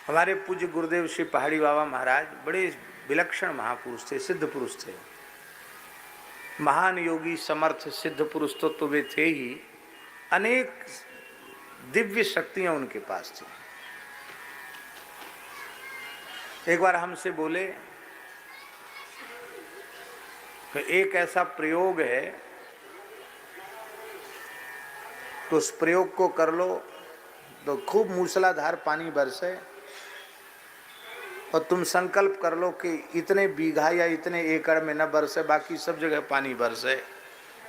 हमारे पूज्य गुरुदेव श्री पहाड़ी बाबा महाराज बड़े विलक्षण महापुरुष थे, सिद्ध पुरुष थे, महान योगी, समर्थ सिद्ध पुरुष तो वे थे ही। अनेक दिव्य शक्तियां उनके पास थी। एक बार हमसे बोले कि एक ऐसा प्रयोग है तो उस प्रयोग को कर लो तो खूब मूसलाधार पानी बरसे, और तुम संकल्प कर लो कि इतने बीघा या इतने एकड़ में न बरसे, बाकी सब जगह पानी बरसे,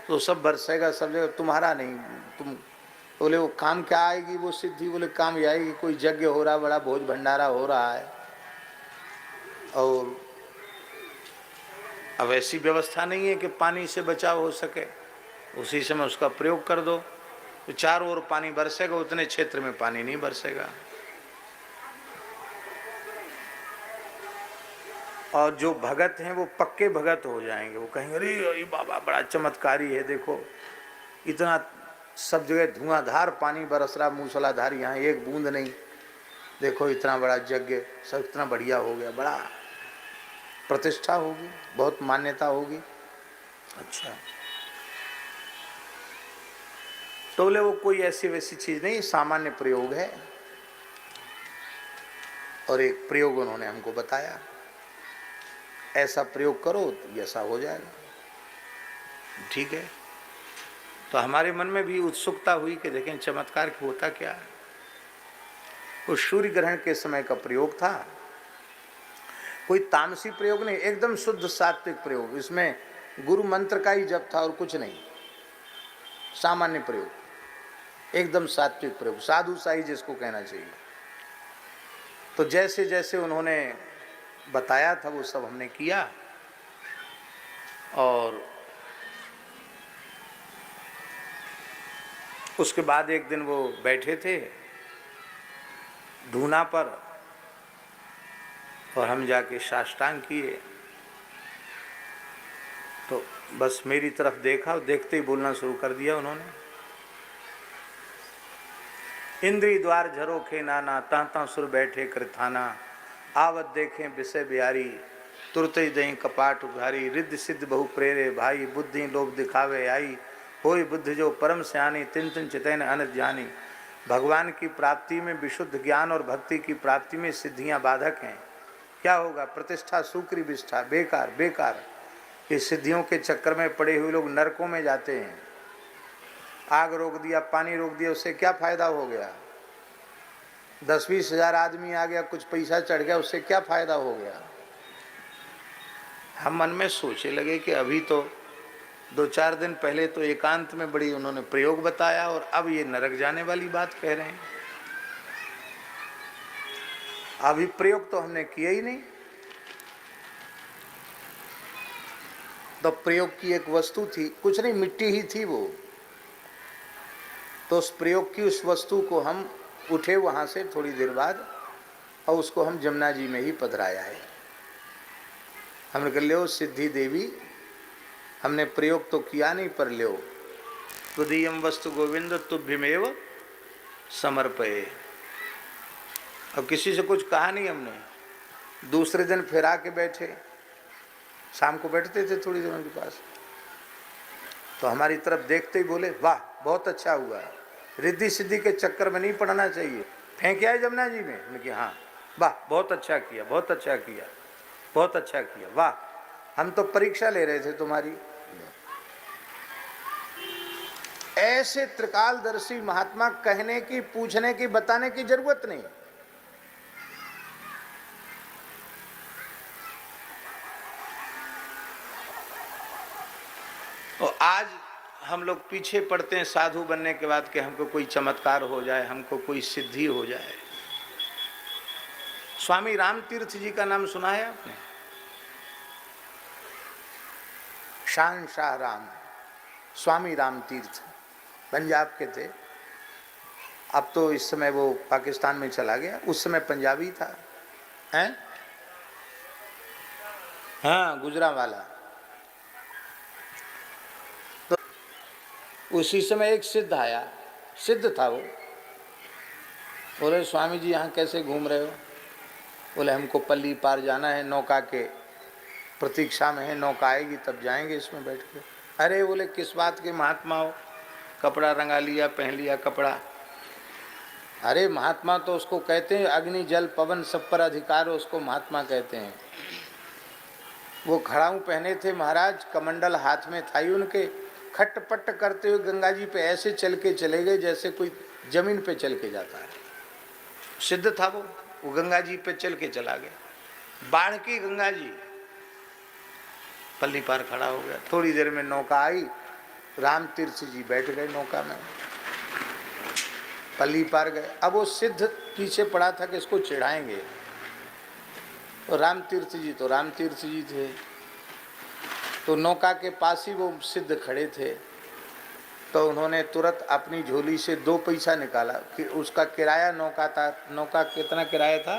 तो सब बरसेगा सब जगह, तुम्हारा नहीं। तुम बोले वो काम क्या आएगी वो सिद्धि? बोले काम ये आएगी कोई यज्ञ हो रहा, बड़ा भोज भंडारा हो रहा है, और अब ऐसी व्यवस्था नहीं है कि पानी से बचाव हो सके, उसी समय उसका प्रयोग कर दो तो चारों ओर पानी बरसेगा, उतने क्षेत्र में पानी नहीं बरसेगा। और जो भगत हैं वो पक्के भगत हो जाएंगे, वो कहेंगे अरे बाबा बड़ा चमत्कारी है, देखो इतना सब जगह धुआंधार पानी बरस रहा, मूसलाधार, यहाँ एक बूंद नहीं, देखो इतना बड़ा यज्ञ, सब इतना बढ़िया हो गया, बड़ा प्रतिष्ठा होगी, बहुत मान्यता होगी। अच्छा, तो बोले वो कोई ऐसी वैसी चीज नहीं, सामान्य प्रयोग है। और एक प्रयोग उन्होंने हमको बताया, ऐसा प्रयोग करो तो ऐसा हो जाएगा। ठीक है, तो हमारे मन में भी उत्सुकता हुई कि देखें चमत्कार होता क्या है। वो सूर्य ग्रहण के समय का प्रयोग था, कोई तामसी प्रयोग नहीं, एकदम शुद्ध सात्विक प्रयोग। इसमें गुरु मंत्र का ही जप था और कुछ नहीं, सामान्य प्रयोग, एकदम सात्विक प्रयोग, साधु साई जिसको कहना चाहिए। तो जैसे जैसे उन्होंने बताया था वो सब हमने किया। और उसके बाद एक दिन वो बैठे थे धूना पर, और हम जाके साष्टांग किए, तो बस मेरी तरफ देखा और देखते ही बोलना शुरू कर दिया उन्होंने, इंद्री द्वार झरोखे नाना, तांता सुर बैठे कृथाना, आवत देखें विषय बिहारी, तुरत ही दही कपाट उघारी, रिद्ध सिद्ध बहु प्रेरे भाई, बुद्धि लोभ दिखावे आई, होई बुद्ध जो परम स्यानी, तिन तिन चितैन अनत जानी। भगवान की प्राप्ति में विशुद्ध ज्ञान और भक्ति की प्राप्ति में सिद्धियां बाधक हैं। क्या होगा? प्रतिष्ठा सूक्री विष्ठा, बेकार बेकार। इस सिद्धियों के चक्कर में पड़े हुए लोग नरकों में जाते हैं। आग रोक दिया, पानी रोक दिया, उससे क्या फायदा हो गया? 10-20 हजार आदमी आ गया, कुछ पैसा चढ़ गया, उससे क्या फायदा हो गया? हम मन में सोचे लगे कि अभी तो 2-4 दिन पहले तो एकांत में बड़ी उन्होंने प्रयोग बताया, और अब ये नरक जाने वाली बात कह रहे हैं। अभी प्रयोग तो हमने किया ही नहीं। तो प्रयोग की एक वस्तु थी, कुछ नहीं, मिट्टी ही थी वो। तो उस प्रयोग की उस वस्तु को हम उठे वहाँ से थोड़ी देर बाद, और उसको हम जमुना जी में ही पधराया है। हमने कह लो सिद्धि देवी, हमने प्रयोग तो किया नहीं, पर लो तुदीयम वस्तु गोविंद तुभ्यमेव समर्पये। अब किसी से कुछ कहा नहीं हमने। दूसरे दिन फिर आके बैठे, शाम को बैठते थे थोड़ी देर उनके पास, तो हमारी तरफ देखते ही बोले वाह बहुत अच्छा हुआ, रिद्धि सिद्धि के चक्कर में नहीं पड़ना चाहिए, फेंक आए जमुना जी में। मैंने कहा हाँ, वाह बहुत अच्छा किया, बहुत अच्छा किया, बहुत अच्छा किया, वाह हम तो परीक्षा ले रहे थे तुम्हारी। ऐसे त्रिकालदर्शी महात्मा कहने की, पूछने की, बताने की जरूरत नहीं। और आज हम लोग पीछे पड़ते हैं साधु बनने के बाद कि हमको कोई चमत्कार हो जाए, हमको कोई सिद्धि हो जाए। स्वामी रामतीर्थ जी का नाम सुना है आपने? शान शाह राम, स्वामी रामतीर्थ, पंजाब के थे। अब तो इस समय वो पाकिस्तान में चला गया, उस समय पंजाबी था। हैं? हाँ, गुजरांवाला। तो उसी समय एक सिद्ध आया, सिद्ध था वो। बोले स्वामी जी यहाँ कैसे घूम रहे हो? बोले हमको पल्ली पार जाना है, नौका के प्रतीक्षा में है, नौका आएगी तब जाएंगे इसमें बैठ के। अरे बोले किस बात के महात्मा हो, कपड़ा रंगा लिया, पहन लिया कपड़ा। अरे महात्मा तो उसको कहते हैं, अग्नि जल पवन सब पर अधिकार हो, उसको महात्मा कहते हैं। वो खड़ाऊ पहने थे महाराज, कमंडल हाथ में था ही उनके, खटपट करते हुए गंगा जी पे ऐसे चल के चले गए जैसे कोई जमीन पे चल के जाता है। सिद्ध था वो गंगा जी पे चल के चला गया। बाढ़ की गंगा जी, पल्ली पार खड़ा हो गया। थोड़ी देर में नौका आई, राम तीर्थ जी बैठ गए नौका में, पल्ली पार गए। अब वो सिद्ध पीछे पड़ा था कि इसको चिढ़ाएंगे, तो राम तीर्थ जी थे, तो नौका के पास ही वो सिद्ध खड़े थे। तो उन्होंने तुरंत अपनी झोली से 2 पैसा निकाला कि उसका किराया नौका था, नौका कितना किराया था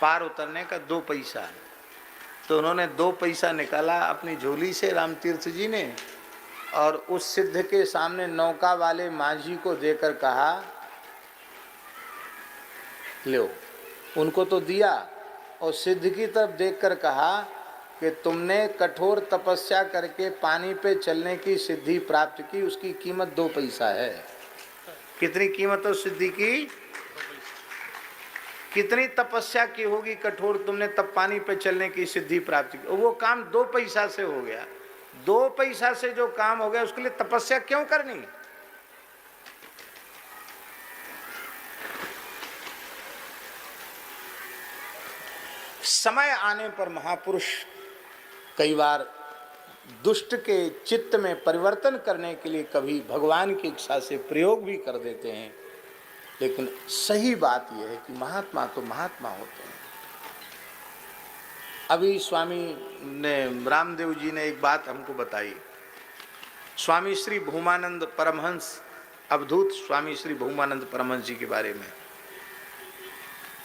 पार उतरने का, 2 पैसा। तो उन्होंने 2 पैसा निकाला अपनी झोली से राम तीर्थ जी ने, और उस सिद्ध के सामने नौका वाले माझी को देकर कहा, लो। उनको तो दिया, और सिद्ध की तरफ देखकर कहा कि तुमने कठोर तपस्या करके पानी पे चलने की सिद्धि प्राप्त की, उसकी कीमत 2 पैसा है। कितनी कीमत है सिद्धि की? कितनी तपस्या की होगी कठोर, तुमने तब पानी पे चलने की सिद्धि प्राप्त की। वो काम 2 पैसा से हो गया। 2 पैसा से जो काम हो गया उसके लिए तपस्या क्यों करनी? समय आने पर महापुरुष कई बार दुष्ट के चित्त में परिवर्तन करने के लिए कभी भगवान की इच्छा से प्रयोग भी कर देते हैं, लेकिन सही बात यह है कि महात्मा तो महात्मा होते हैं। अभी स्वामी ने, रामदेव जी ने एक बात हमको बताई। स्वामी श्री भूमानंद परमहंस, अवधूत स्वामी श्री भूमानंद परमहंस जी के बारे में,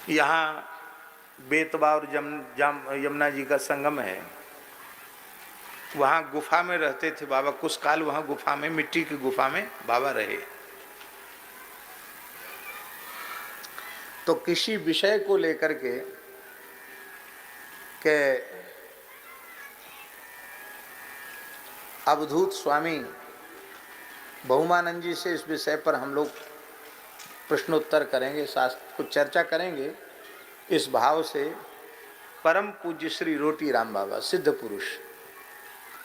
यहाँ बेतवा और यमुना जी का संगम है, वहाँ गुफा में रहते थे बाबा। कुछ काल वहाँ गुफा में, मिट्टी की गुफा में बाबा रहे। तो किसी विषय को लेकर के अवधूत स्वामी बहुमानंद जी से इस विषय पर हम लोग प्रश्नोत्तर करेंगे, शास्त्र कुछ चर्चा करेंगे। इस भाव से परम पूज्य श्री रोटी राम बाबा सिद्ध पुरुष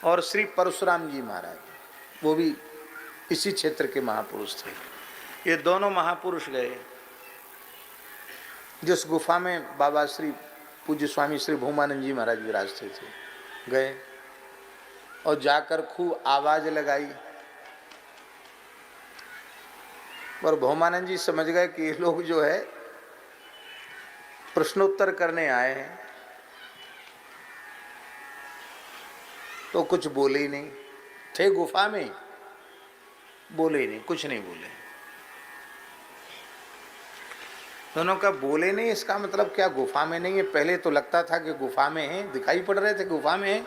और श्री परशुराम जी महाराज, वो भी इसी क्षेत्र के महापुरुष थे। ये दोनों महापुरुष गए जिस गुफा में बाबा श्री पूज्य स्वामी श्री भूमानंद जी महाराज विराजते थे, गए और जाकर खूब आवाज लगाई। और भूमानंद जी समझ गए कि ये लोग जो है प्रश्नोत्तर करने आए हैं, तो कुछ बोले ही नहीं। थे गुफा में, बोले ही नहीं, कुछ नहीं बोले। दोनों का बोले नहीं, इसका मतलब क्या गुफा में नहीं है? पहले तो लगता था कि गुफा में है, दिखाई पड़ रहे थे गुफा में है,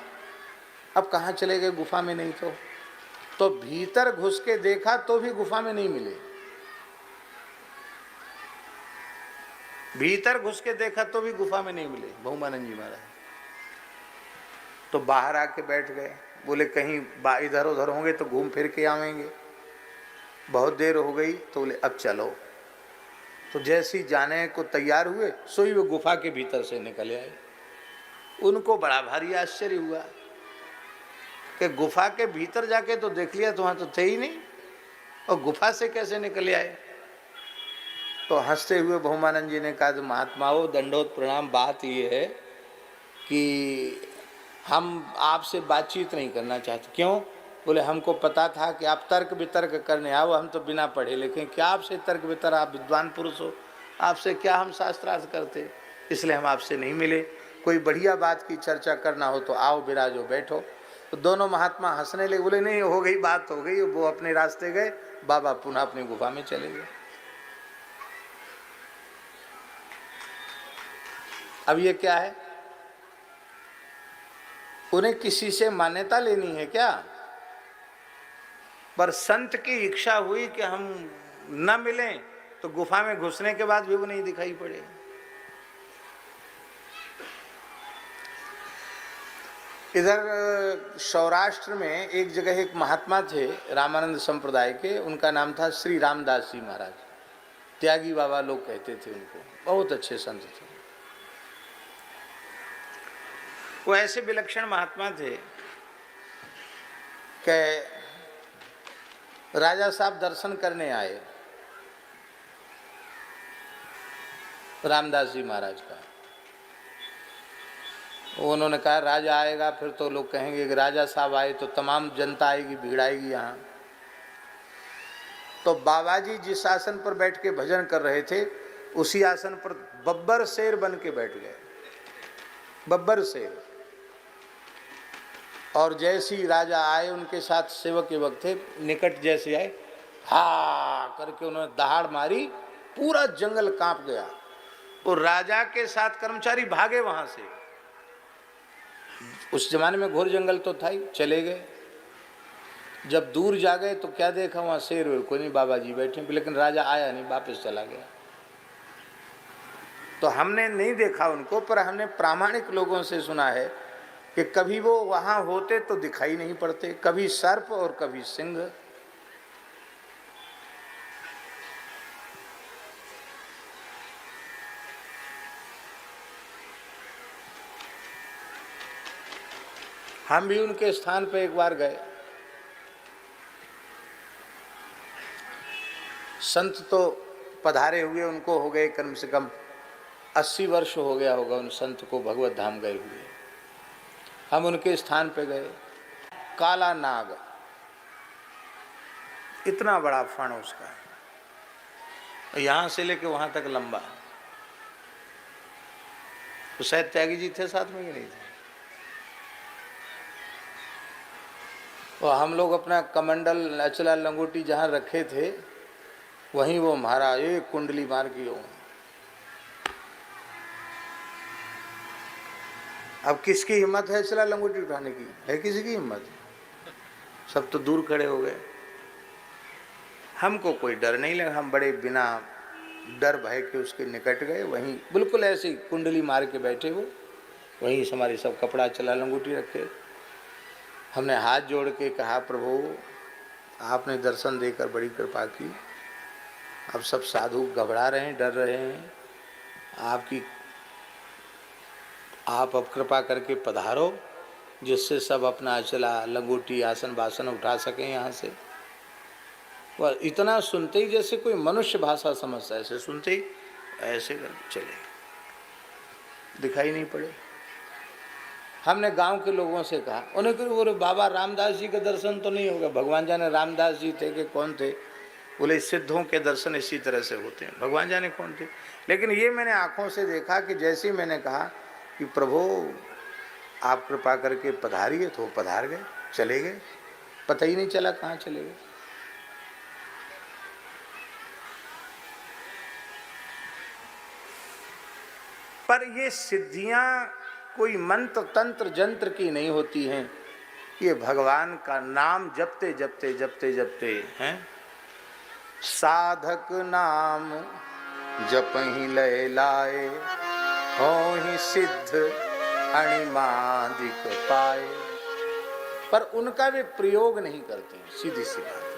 अब कहाँ चले गए गुफा में नहीं? तो भीतर घुस के देखा तो भी गुफा में नहीं मिले। भीतर घुस के देखा तो भी गुफा में नहीं मिले बहुमानंद जी महाराज। तो बाहर आके बैठ गए, बोले कहीं इधर उधर होंगे तो घूम फिर के आवेंगे। बहुत देर हो गई तो बोले अब चलो। तो जैसे ही जाने को तैयार हुए, सोई वो गुफा के भीतर से निकले आए। उनको बड़ा भारी आश्चर्य हुआ कि गुफा के भीतर जाके तो देख लिया, तो वहाँ तो थे ही नहीं, और गुफा से कैसे निकले आए? तो हंसते हुए बहुमानंद जी ने कहा, महात्माओं दंडोत प्रणाम, बात ये है कि हम आपसे बातचीत नहीं करना चाहते। क्यों? बोले हमको पता था कि आप तर्क वितर्क करने आओ, हम तो बिना पढ़े लिखे क्या आपसे तर्क वितर्क, आप विद्वान पुरुष हो, आपसे क्या हम शास्त्रार्थ करते, इसलिए हम आपसे नहीं मिले। कोई बढ़िया बात की चर्चा करना हो तो आओ, विराजो, बैठो। तो दोनों महात्मा हंसने लगे, बोले नहीं हो गई, बात हो गई। वो अपने रास्ते गए, बाबा पुनः अपनी गुफा में चले गए। अब ये क्या है? उन्हें किसी से मान्यता लेनी है क्या? पर संत की इच्छा हुई कि हम न मिलें, तो गुफा में घुसने के बाद भी वो नहीं दिखाई पड़े। इधर सौराष्ट्र में एक जगह एक महात्मा थे रामानंद संप्रदाय के, उनका नाम था श्री रामदास जी महाराज। त्यागी बाबा लोग कहते थे उनको, बहुत अच्छे संत थे। वो ऐसे विलक्षण महात्मा थे कि राजा साहब दर्शन करने आए रामदास जी महाराज का। उन्होंने कहा राजा आएगा फिर तो लोग कहेंगे कि राजा साहब आए तो तमाम जनता आएगी, भीड़ आएगी यहाँ। तो बाबा जी जिस आसन पर बैठ के भजन कर रहे थे उसी आसन पर बब्बर शेर बन के बैठ गए, बब्बर शेर। और जैसे ही राजा आए, उनके साथ सेवक एवक थे, निकट जैसे आए, हा करके उन्होंने दहाड़ मारी, पूरा जंगल कांप गया। और राजा के साथ कर्मचारी भागे वहां से। उस जमाने में घोर जंगल तो था ही, चले गए। जब दूर जा गए तो क्या देखा, वहां शेर वेर कोई नहीं, बाबा जी बैठे, लेकिन राजा आया नहीं, वापस चला गया। तो हमने नहीं देखा उनको, पर हमने प्रामाणिक लोगों से सुना है कि कभी वो वहां होते तो दिखाई नहीं पड़ते, कभी सर्प और कभी सिंह। हम भी उनके स्थान पर एक बार गए। संत तो पधारे हुए उनको हो गए कम से कम 80 वर्ष हो गया होगा उन संत को भगवत धाम गए हुए। हम उनके स्थान पे गए। काला नाग, इतना बड़ा फण उसका, यहां से लेके वहां तक लंबा। तो शायद त्यागी जी थे साथ में कि नहीं थे। और हम लोग अपना कमंडल अचला लंगोटी जहां रखे थे वहीं वो महाराज एक कुंडली मार की हो। अब किसकी हिम्मत है अचला लंगोटी उठाने की? है किसी की हिम्मत? सब तो दूर खड़े हो गए। हमको कोई डर नहीं लगा, हम बड़े बिना डर भय के उसके निकट गए। वहीं बिल्कुल ऐसे कुंडली मार के बैठे वो, वहीं हमारे सब कपड़ा चला लंगोटी रखे। हमने हाथ जोड़ के कहा, प्रभु आपने दर्शन देकर बड़ी कृपा की। अब सब साधु घबरा रहे हैं, डर रहे हैं, आप अब कृपा करके पधारो, जिससे सब अपना अचला लंगोटी आसन बासन उठा सकें यहाँ से। वह इतना सुनते ही जैसे कोई मनुष्य भाषा समझता है, ऐसे सुनते ही ऐसे कर चले, दिखाई नहीं पड़े। हमने गांव के लोगों से कहा, उन्हें कहा बोले बाबा रामदास जी का दर्शन तो नहीं होगा। भगवान जाने रामदास जी थे कि कौन थे। बोले सिद्धों के दर्शन इसी तरह से होते हैं, भगवान जाने कौन थे। लेकिन ये मैंने आंखों से देखा कि जैसे ही मैंने कहा कि प्रभु आप कृपा करके पधारिए, तो पधार गए, चले गए, पता ही नहीं चला कहाँ चले गए। पर ये सिद्धियां कोई मंत्र तंत्र जंत्र की नहीं होती हैं, ये भगवान का नाम जपते जपते जपते जपते हैं। साधक नाम जपहि लय लाए, होहि सिद्ध अणिमादिक पाए। पर उनका वे प्रयोग नहीं करते हैं, सीधी सी बात।